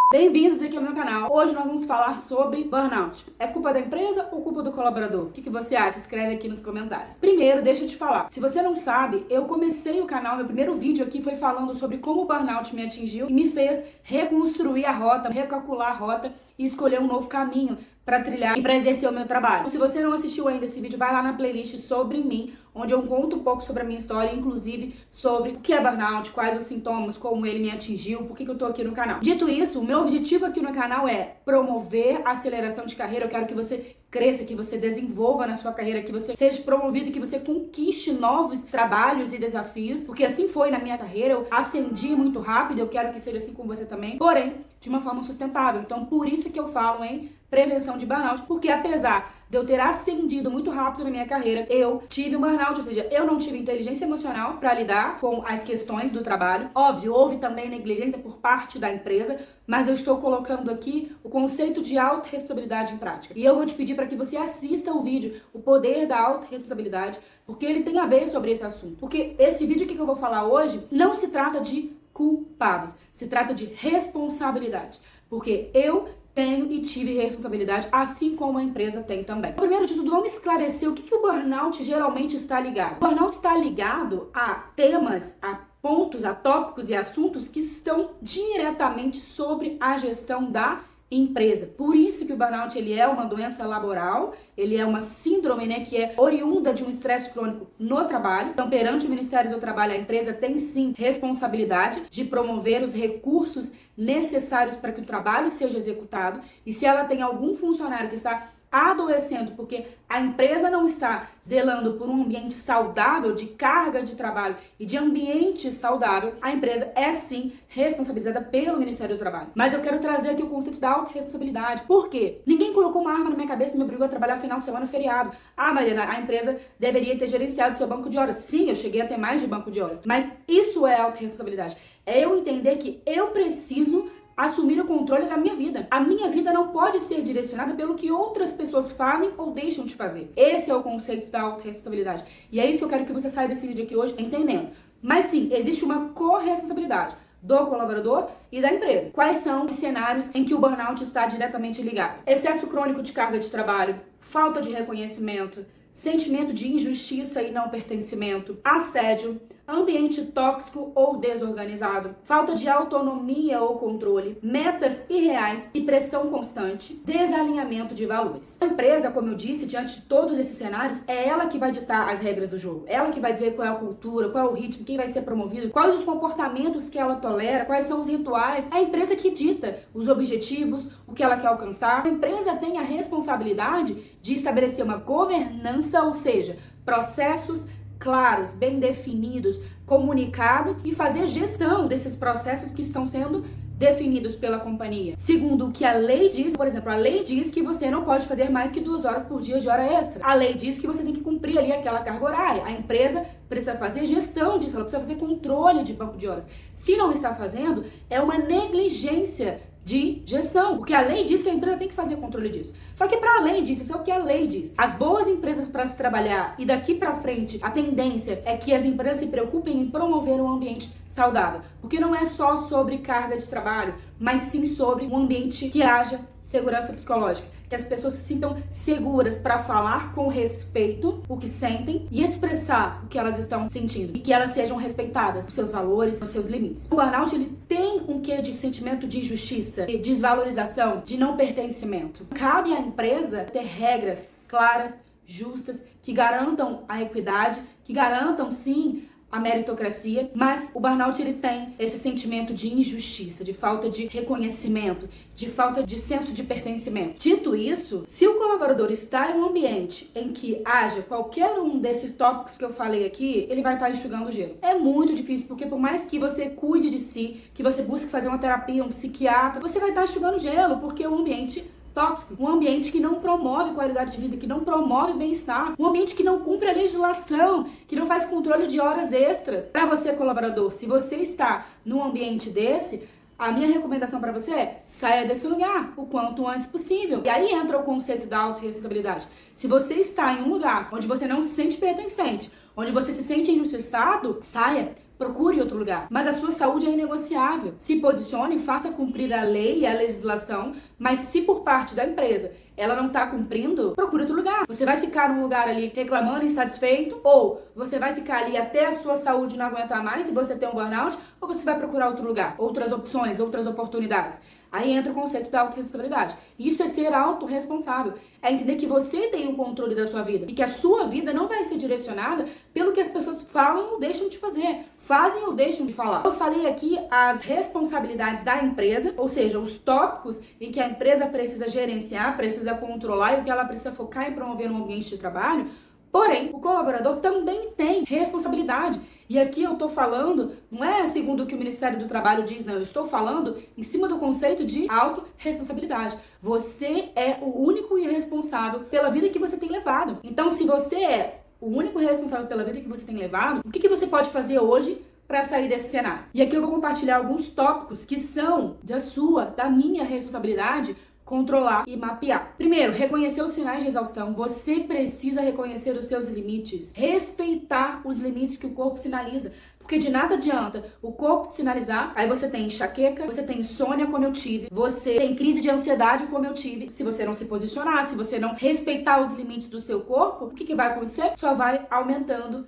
Bem-vindos aqui ao meu canal. Hoje nós vamos falar sobre burnout. É culpa da empresa ou culpa do colaborador? O que você acha? Escreve aqui nos comentários. Primeiro, deixa eu te falar. Se você não sabe, eu comecei o canal, meu primeiro vídeo aqui foi falando sobre como o burnout me atingiu e me fez reconstruir a rota, recalcular a rota e escolher um novo caminho para trilhar e para exercer o meu trabalho. Se você não assistiu ainda esse vídeo, vai lá na playlist sobre mim, onde eu conto um pouco sobre a minha história, inclusive sobre o que é burnout, quais os sintomas, como ele me atingiu, por que eu tô aqui no canal. Dito isso, o meu objetivo aqui no canal é promover a aceleração de carreira. Eu quero que você cresça, que você desenvolva na sua carreira, que você seja promovido, que você conquiste novos trabalhos e desafios, porque assim foi na minha carreira, eu ascendi muito rápido, eu quero que seja assim com você também, porém, de uma forma sustentável. Então, por isso que eu falo em prevenção de burnout, porque apesar de eu ter ascendido muito rápido na minha carreira, eu tive um burnout, ou seja, eu não tive inteligência emocional para lidar com as questões do trabalho. Óbvio, houve também negligência por parte da empresa, mas eu estou colocando aqui o conceito de autorresponsabilidade em prática. E eu vou te pedir para que você assista o vídeo, o poder da autorresponsabilidade, porque ele tem a ver sobre esse assunto. Porque esse vídeo aqui que eu vou falar hoje não se trata de culpados, se trata de responsabilidade. Porque eu tenho e tive responsabilidade, assim como a empresa tem também. Primeiro de tudo, vamos esclarecer o que o burnout geralmente está ligado. O burnout está ligado a temas, a pontos, a tópicos e assuntos que estão diretamente sobre a gestão da empresa. Por isso que o burnout ele é uma doença laboral, ele é uma síndrome, né, que é oriunda de um estresse crônico no trabalho. Então, perante o Ministério do Trabalho, a empresa tem sim responsabilidade de promover os recursos necessários para que o trabalho seja executado. E se ela tem algum funcionário que está adoecendo porque a empresa não está zelando por um ambiente saudável, de carga de trabalho e de ambiente saudável, a empresa é sim responsabilizada pelo Ministério do Trabalho. Mas eu quero trazer aqui o conceito da autorresponsabilidade. Por quê? Ninguém colocou uma arma na minha cabeça e me obrigou a trabalhar final de semana feriado. Ah, Mariana, a empresa deveria ter gerenciado seu banco de horas. Sim, eu cheguei a ter mais de banco de horas. Mas isso é autorresponsabilidade. É eu entender que eu preciso assumir o controle da minha vida. A minha vida não pode ser direcionada pelo que outras pessoas fazem ou deixam de fazer. Esse é o conceito da autorresponsabilidade. E é isso que eu quero que você saia desse vídeo aqui hoje entendendo. Mas sim, existe uma corresponsabilidade do colaborador e da empresa. Quais são os cenários em que o burnout está diretamente ligado? Excesso crônico de carga de trabalho, falta de reconhecimento, sentimento de injustiça e não pertencimento, assédio, ambiente tóxico ou desorganizado, falta de autonomia ou controle, metas irreais e pressão constante, desalinhamento de valores. A empresa, como eu disse, diante de todos esses cenários, é ela que vai ditar as regras do jogo. Ela que vai dizer qual é a cultura, qual é o ritmo, quem vai ser promovido, quais os comportamentos que ela tolera, quais são os rituais. É a empresa que dita os objetivos, o que ela quer alcançar. A empresa tem a responsabilidade de estabelecer uma governança, ou seja, processos claros, bem definidos, comunicados e fazer gestão desses processos que estão sendo definidos pela companhia. Segundo o que a lei diz, por exemplo, a lei diz que você não pode fazer mais que 2 horas por dia de hora extra. A lei diz que você tem que cumprir ali aquela carga horária. A empresa precisa fazer gestão disso, ela precisa fazer controle de banco de horas. Se não está fazendo, é uma negligência de gestão, porque a lei diz que a empresa tem que fazer controle disso. Só que para além disso, isso é o que a lei diz. As boas empresas para se trabalhar e daqui para frente, a tendência é que as empresas se preocupem em promover um ambiente saudável, porque não é só sobre carga de trabalho, mas sim sobre um ambiente que haja segurança psicológica, que as pessoas se sintam seguras para falar com respeito o que sentem e expressar o que elas estão sentindo e que elas sejam respeitadas, os seus valores, os seus limites. O burnout ele tem um quê de sentimento de injustiça, de desvalorização, de não pertencimento. Cabe à empresa ter regras claras, justas, que garantam a equidade, que garantam sim a meritocracia, mas o burnout ele tem esse sentimento de injustiça, de falta de reconhecimento, de falta de senso de pertencimento. Dito isso, se o colaborador está em um ambiente em que haja qualquer um desses tópicos que eu falei aqui, ele vai estar enxugando o gelo. É muito difícil, porque por mais que você cuide de si, que você busque fazer uma terapia, um psiquiatra, você vai estar enxugando gelo, porque é um ambiente tóxico, um ambiente que não promove qualidade de vida, que não promove bem-estar, um ambiente que não cumpre a legislação, que não faz controle de horas extras. Para você, colaborador, se você está num ambiente desse, a minha recomendação para você é saia desse lugar o quanto antes possível. E aí entra o conceito da autorresponsabilidade. Se você está em um lugar onde você não se sente pertencente, onde você se sente injustiçado, saia. procure outro lugar. Mas a sua saúde é inegociável. Se posicione, faça cumprir a lei e a legislação, mas se por parte da empresa ela não tá cumprindo, procure outro lugar. Você vai ficar num lugar ali reclamando, insatisfeito, ou você vai ficar ali até a sua saúde não aguentar mais e você ter um burnout, ou você vai procurar outro lugar, outras opções, outras oportunidades. Aí entra o conceito da autorresponsabilidade. Isso é ser autorresponsável. É entender que você tem o controle da sua vida e que a sua vida não vai ser direcionada pelo que as pessoas falam ou deixam de fazer. Fazem ou deixam de falar. Eu falei aqui as responsabilidades da empresa, ou seja, os tópicos em que a empresa precisa gerenciar, precisa controlar e o que ela precisa focar em promover no ambiente de trabalho. Porém, o colaborador também tem responsabilidade. E aqui eu estou falando, não é segundo o que o Ministério do Trabalho diz, não. Eu estou falando em cima do conceito de autorresponsabilidade. Você é o único e responsável pela vida que você tem levado. Então, se você é o único responsável pela vida que você tem levado, o que você pode fazer hoje para sair desse cenário? E aqui eu vou compartilhar alguns tópicos que são da minha responsabilidade, controlar e mapear. Primeiro, reconhecer os sinais de exaustão. Você precisa reconhecer os seus limites. Respeitar os limites que o corpo sinaliza. Porque de nada adianta o corpo sinalizar, aí você tem enxaqueca, você tem insônia como eu tive, você tem crise de ansiedade como eu tive. Se você não se posicionar, se você não respeitar os limites do seu corpo, o que vai acontecer? Só vai aumentando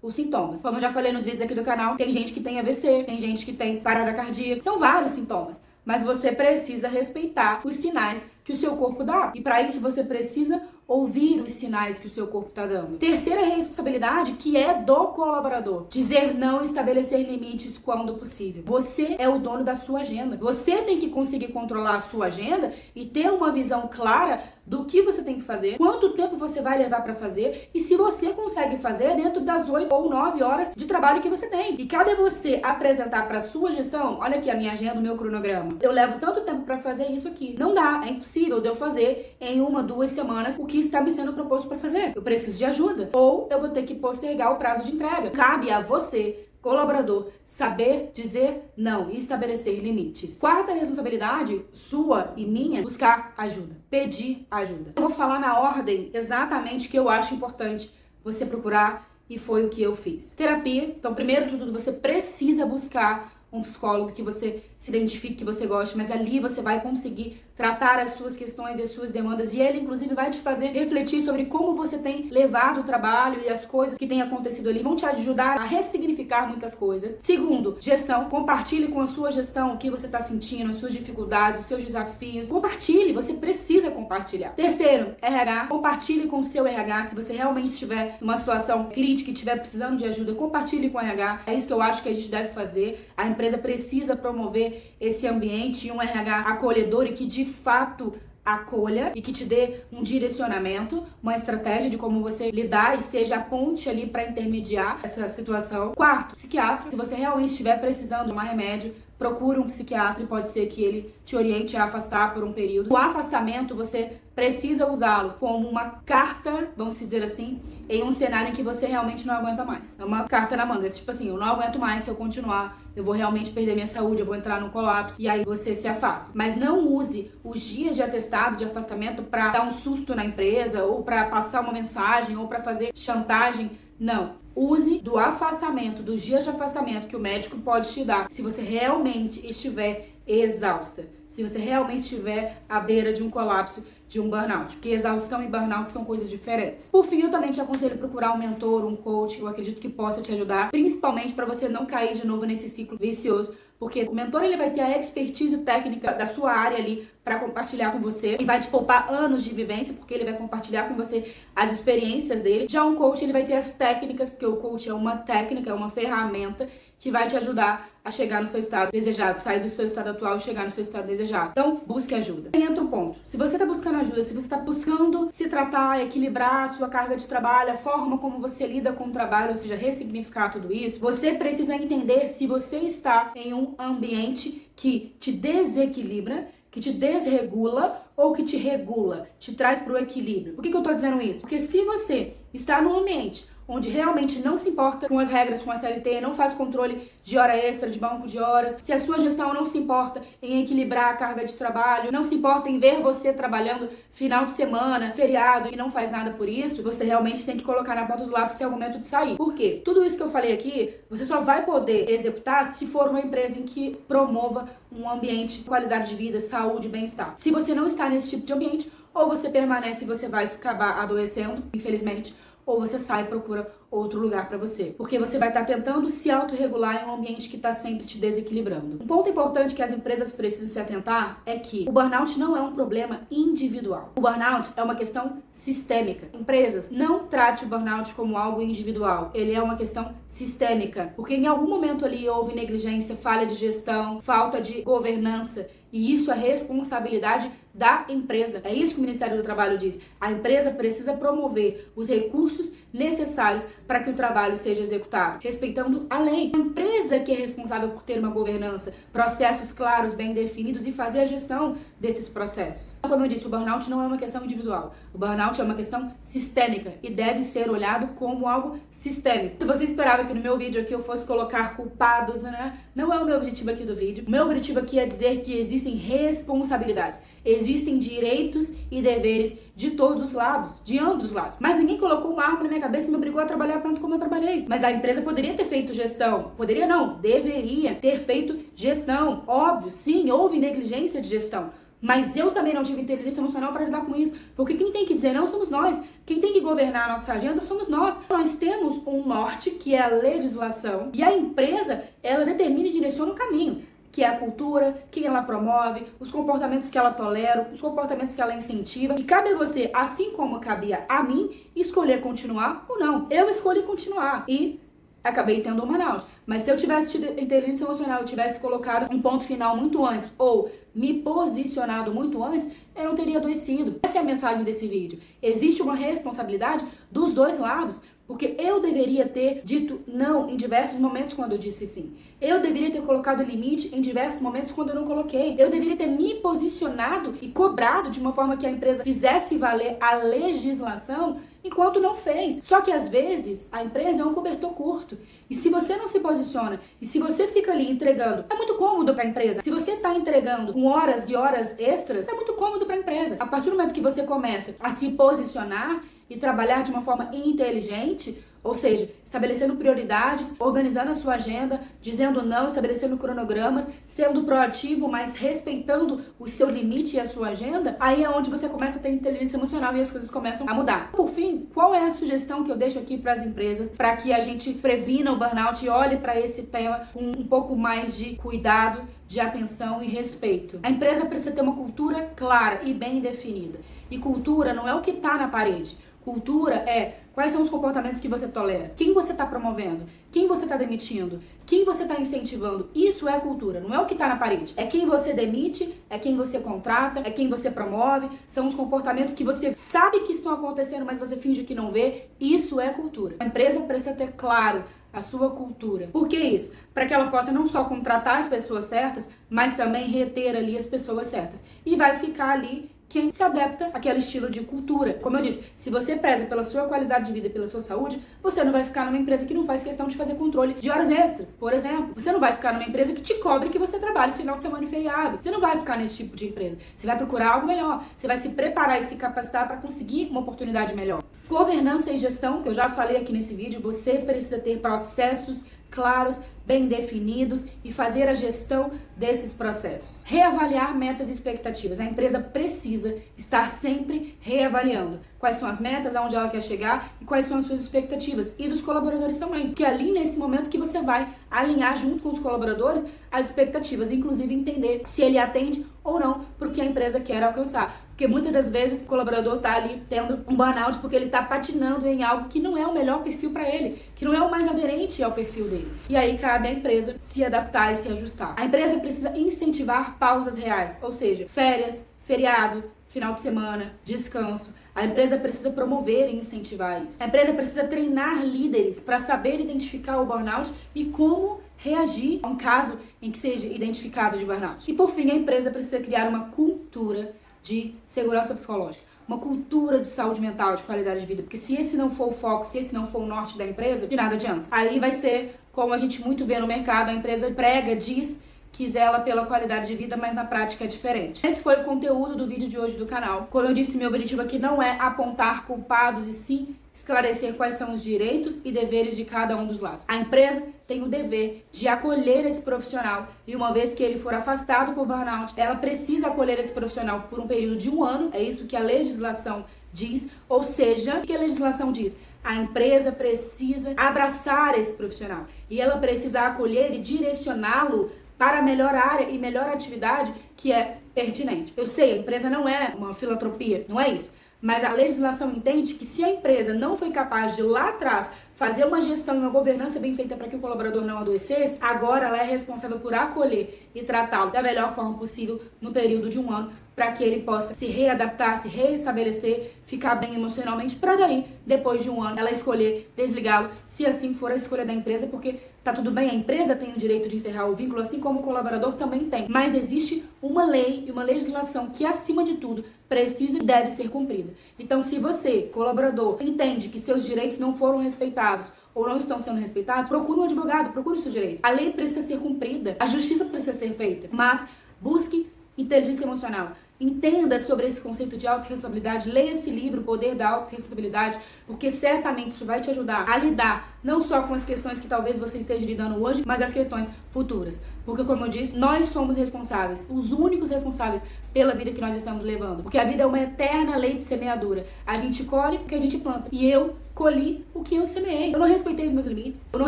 os sintomas. Como eu já falei nos vídeos aqui do canal, tem gente que tem AVC, tem gente que tem parada cardíaca, são vários sintomas. Mas você precisa respeitar os sinais que o seu corpo dá. E para isso você precisa ouvir os sinais que o seu corpo está dando. Terceira responsabilidade, que é do colaborador. Dizer não e estabelecer limites quando possível. Você é o dono da sua agenda. Você tem que conseguir controlar a sua agenda e ter uma visão clara do que você tem que fazer, quanto tempo você vai levar para fazer e se você consegue fazer dentro das 8 ou 9 horas de trabalho que você tem. E cabe a você apresentar para sua gestão, olha aqui a minha agenda, o meu cronograma. Eu levo tanto tempo para fazer isso aqui. Não dá, é impossível de eu fazer em 1, 2 semanas o que está me sendo proposto para fazer. Eu preciso de ajuda. Ou eu vou ter que postergar o prazo de entrega. Cabe a você, colaborador, saber dizer não e estabelecer limites. Quarta responsabilidade, sua e minha, buscar ajuda, pedir ajuda. Eu vou falar na ordem exatamente que eu acho importante você procurar e foi o que eu fiz. Terapia. Então, primeiro de tudo, você precisa buscar um psicólogo que você se identifique, que você goste, mas ali você vai conseguir tratar as suas questões e as suas demandas e ele, inclusive, vai te fazer refletir sobre como você tem levado o trabalho e as coisas que têm acontecido ali, vão te ajudar a ressignificar muitas coisas. Segundo, gestão. Compartilhe com a sua gestão o que você está sentindo, as suas dificuldades, os seus desafios. Compartilhe, você precisa compartilhar. Terceiro, RH. Compartilhe com o seu RH. Se você realmente estiver numa situação crítica e estiver precisando de ajuda, compartilhe com o RH. É isso que eu acho que a gente deve fazer. A empresa precisa promover esse ambiente e um RH acolhedor e que de fato acolha e que te dê um direcionamento, uma estratégia de como você lidar e seja a ponte ali para intermediar essa situação. Quarto, psiquiatra. Se você realmente estiver precisando de um remédio, procure um psiquiatra e pode ser que ele te oriente a afastar por um período. O afastamento, você precisa usá-lo como uma carta, vamos dizer assim, em um cenário em que você realmente não aguenta mais. É uma carta na manga, tipo assim, eu não aguento mais se eu continuar, eu vou realmente perder minha saúde, eu vou entrar num colapso, e aí você se afasta. Mas não use os dias de atestado, de afastamento, para dar um susto na empresa, ou para passar uma mensagem, ou para fazer chantagem. Não. Use do afastamento, dos dias de afastamento que o médico pode te dar, se você realmente estiver exausta, se você realmente estiver à beira de um colapso, de um burnout, porque exaustão e burnout são coisas diferentes. Por fim, eu também te aconselho procurar um mentor, um coach, eu acredito que possa te ajudar, principalmente para você não cair de novo nesse ciclo vicioso, porque o mentor ele vai ter a expertise técnica da sua área ali para compartilhar com você e vai te poupar anos de vivência, porque ele vai compartilhar com você as experiências dele. Já um coach, ele vai ter as técnicas, porque o coach é uma técnica, é uma ferramenta que vai te ajudar a chegar no seu estado desejado, sair do seu estado atual e chegar no seu estado desejado. Então, busque ajuda. Aí entra um ponto. Se você está buscando ajuda, se você está buscando se tratar, equilibrar a sua carga de trabalho, a forma como você lida com o trabalho, ou seja, ressignificar tudo isso, você precisa entender se você está em um ambiente que te desequilibra, que te desregula ou que te regula, te traz para o equilíbrio. Por que eu estou dizendo isso? Porque se você está num ambiente onde realmente não se importa com as regras, com a CLT, não faz controle de hora extra, de banco de horas, se a sua gestão não se importa em equilibrar a carga de trabalho, não se importa em ver você trabalhando final de semana, feriado e não faz nada por isso, você realmente tem que colocar na ponta do lápis se é o momento de sair. Por quê? Tudo isso que eu falei aqui, você só vai poder executar se for uma empresa em que promova um ambiente de qualidade de vida, saúde e bem-estar. Se você não está nesse tipo de ambiente, ou você permanece e você vai acabar adoecendo, infelizmente, ou você sai e procura outro lugar para você. Porque você vai estar tentando se autorregular em um ambiente que está sempre te desequilibrando. Um ponto importante que as empresas precisam se atentar é que o burnout não é um problema individual. O burnout é uma questão sistêmica. Empresas, não trate o burnout como algo individual. Ele é uma questão sistêmica. Porque em algum momento ali houve negligência, falha de gestão, falta de governança. E isso é responsabilidade da empresa. É isso que o Ministério do Trabalho diz. A empresa precisa promover os recursos necessários para que o trabalho seja executado, respeitando a lei. A empresa que é responsável por ter uma governança, processos claros, bem definidos e fazer a gestão desses processos. Como eu disse, o burnout não é uma questão individual. O burnout é uma questão sistêmica e deve ser olhado como algo sistêmico. Se você esperava que no meu vídeo aqui eu fosse colocar culpados, né? Não é o meu objetivo aqui do vídeo. O meu objetivo aqui é dizer que existem responsabilidades, existem direitos e deveres de todos os lados, de ambos os lados. Mas ninguém colocou uma arma na minha cabeça e me obrigou a trabalhar tanto como eu trabalhei. Mas a empresa poderia ter feito gestão. Poderia não, deveria ter feito gestão. Óbvio, sim, houve negligência de gestão. Mas eu também não tive inteligência emocional para lidar com isso. Porque quem tem que dizer não somos nós. Quem tem que governar a nossa agenda somos nós. Nós temos um norte, que é a legislação. E a empresa, ela determina e direciona o caminho, que é a cultura, quem ela promove, os comportamentos que ela tolera, os comportamentos que ela incentiva. E cabe a você, assim como cabia a mim, escolher continuar ou não. Eu escolhi continuar e acabei tendo um burnout. Mas se eu tivesse tido inteligência emocional, eu tivesse colocado um ponto final muito antes, ou me posicionado muito antes, eu não teria adoecido. Essa é a mensagem desse vídeo. Existe uma responsabilidade dos dois lados. Porque eu deveria ter dito não em diversos momentos quando eu disse sim. Eu deveria ter colocado limite em diversos momentos quando eu não coloquei. Eu deveria ter me posicionado e cobrado de uma forma que a empresa fizesse valer a legislação enquanto não fez. Só que às vezes a empresa é um cobertor curto. E se você não se posiciona e se você fica ali entregando, é muito cômodo para a empresa. Se você está entregando com horas e horas extras, é muito cômodo para a empresa. A partir do momento que você começa a se posicionar e trabalhar de uma forma inteligente, ou seja, estabelecendo prioridades, organizando a sua agenda, dizendo não, estabelecendo cronogramas, sendo proativo, mas respeitando o seu limite e a sua agenda, aí é onde você começa a ter inteligência emocional e as coisas começam a mudar. Por fim, qual é a sugestão que eu deixo aqui para as empresas para que a gente previna o burnout e olhe para esse tema com um pouco mais de cuidado, de atenção e respeito? A empresa precisa ter uma cultura clara e bem definida. E cultura não é o que está na parede. Cultura é quais são os comportamentos que você tolera, quem você está promovendo, quem você está demitindo, quem você está incentivando. Isso é cultura, não é o que está na parede. É quem você demite, é quem você contrata, é quem você promove, são os comportamentos que você sabe que estão acontecendo, mas você finge que não vê. Isso é cultura. A empresa precisa ter claro a sua cultura. Por que isso? Para que ela possa não só contratar as pessoas certas, mas também reter ali as pessoas certas. E vai ficar ali quem se adapta àquele estilo de cultura. Como eu disse, se você preza pela sua qualidade de vida e pela sua saúde, você não vai ficar numa empresa que não faz questão de fazer controle de horas extras, por exemplo. Você não vai ficar numa empresa que te cobre que você trabalhe final de semana e feriado. Você não vai ficar nesse tipo de empresa. Você vai procurar algo melhor. Você vai se preparar e se capacitar para conseguir uma oportunidade melhor. Governança e gestão, que eu já falei aqui nesse vídeo, você precisa ter processos claros, bem definidos e fazer a gestão desses processos. Reavaliar metas e expectativas. A empresa precisa estar sempre reavaliando quais são as metas, aonde ela quer chegar e quais são as suas expectativas. E dos colaboradores também. Porque é ali nesse momento que você vai alinhar junto com os colaboradores as expectativas, inclusive entender se ele atende ou não para o que a empresa quer alcançar. Porque muitas das vezes o colaborador está ali tendo um burnout porque ele está patinando em algo que não é o melhor perfil para ele, que não é o mais aderente ao perfil dele. E aí cabe à empresa se adaptar e se ajustar. A empresa precisa incentivar pausas reais, ou seja, férias, feriado, final de semana, descanso. A empresa precisa promover e incentivar isso. A empresa precisa treinar líderes para saber identificar o burnout e como reagir a um caso em que seja identificado de burnout. E por fim, a empresa precisa criar uma cultura de segurança psicológica. uma cultura de saúde mental, de qualidade de vida. Porque se esse não for o foco, se esse não for o norte da empresa, de nada adianta. Aí vai ser, como a gente muito vê no mercado, a empresa prega, diz que zela pela qualidade de vida, mas na prática é diferente. Esse foi o conteúdo do vídeo de hoje do canal. Como eu disse, meu objetivo aqui não é apontar culpados e sim esclarecer quais são os direitos e deveres de cada um dos lados. A empresa tem o dever de acolher esse profissional e uma vez que ele for afastado por burnout, ela precisa acolher esse profissional por um período de 1 ano, é isso que a legislação diz, ou seja, o que a legislação diz? A empresa precisa abraçar esse profissional e ela precisa acolher e direcioná-lo para a melhor área e melhor atividade que é pertinente. Eu sei, a empresa não é uma filantropia, não é isso. Mas a legislação entende que se a empresa não foi capaz de lá atrás fazer uma gestão e uma governança bem feita para que o colaborador não adoecesse, agora ela é responsável por acolher e tratá-lo da melhor forma possível no período de 1 ano para que ele possa se readaptar, se reestabelecer, ficar bem emocionalmente, para daí, depois de 1 ano, ela escolher desligá-lo, se assim for a escolha da empresa, porque tá tudo bem, a empresa tem o direito de encerrar o vínculo, assim como o colaborador também tem. Mas existe uma lei e uma legislação que, acima de tudo, precisa e deve ser cumprida. Então, se você, colaborador, entende que seus direitos não foram respeitados, ou não estão sendo respeitados, procure um advogado, procure o seu direito. A lei precisa ser cumprida, a justiça precisa ser feita, mas busque inteligência emocional. Entenda sobre esse conceito de autorresponsabilidade, leia esse livro, O Poder da Autorresponsabilidade, porque certamente isso vai te ajudar a lidar não só com as questões que talvez você esteja lidando hoje, mas as questões futuras. Porque, como eu disse, nós somos responsáveis, os únicos responsáveis pela vida que nós estamos levando. Porque a vida é uma eterna lei de semeadura. A gente colhe o que a gente planta. E eu colhi o que eu semeei. Eu não respeitei os meus limites, eu não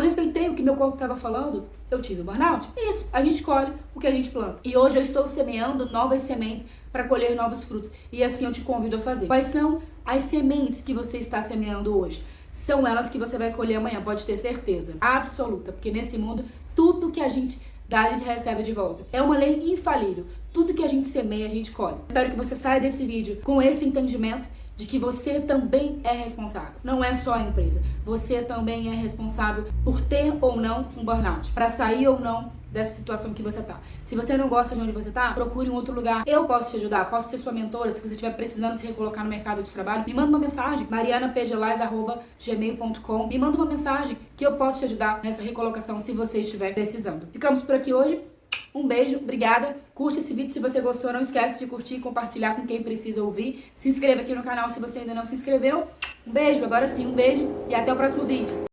respeitei o que meu corpo estava falando, eu tive um burnout. Isso, a gente colhe o que a gente planta. E hoje eu estou semeando novas sementes para colher novos frutos. E assim eu te convido a fazer. Quais são as sementes que você está semeando hoje? São elas que você vai colher amanhã, pode ter certeza. Absoluta. Porque nesse mundo, tudo que a gente dá, a gente recebe de volta. É uma lei infalível. Tudo que a gente semeia, a gente colhe. Espero que você saia desse vídeo com esse entendimento de que você também é responsável. Não é só a empresa. Você também é responsável por ter ou não um burnout. Para sair ou não dessa situação que você tá. Se você não gosta de onde você tá, procure um outro lugar. Eu posso te ajudar, posso ser sua mentora. Se você estiver precisando se recolocar no mercado de trabalho, me manda uma mensagem, marianapgelais@gmail.com. Me manda uma mensagem que eu posso te ajudar nessa recolocação se você estiver precisando. Ficamos por aqui hoje. Um beijo, obrigada. Curte esse vídeo se você gostou. Não esquece de curtir e compartilhar com quem precisa ouvir. Se inscreva aqui no canal se você ainda não se inscreveu. Um beijo, agora sim, um beijo e até o próximo vídeo.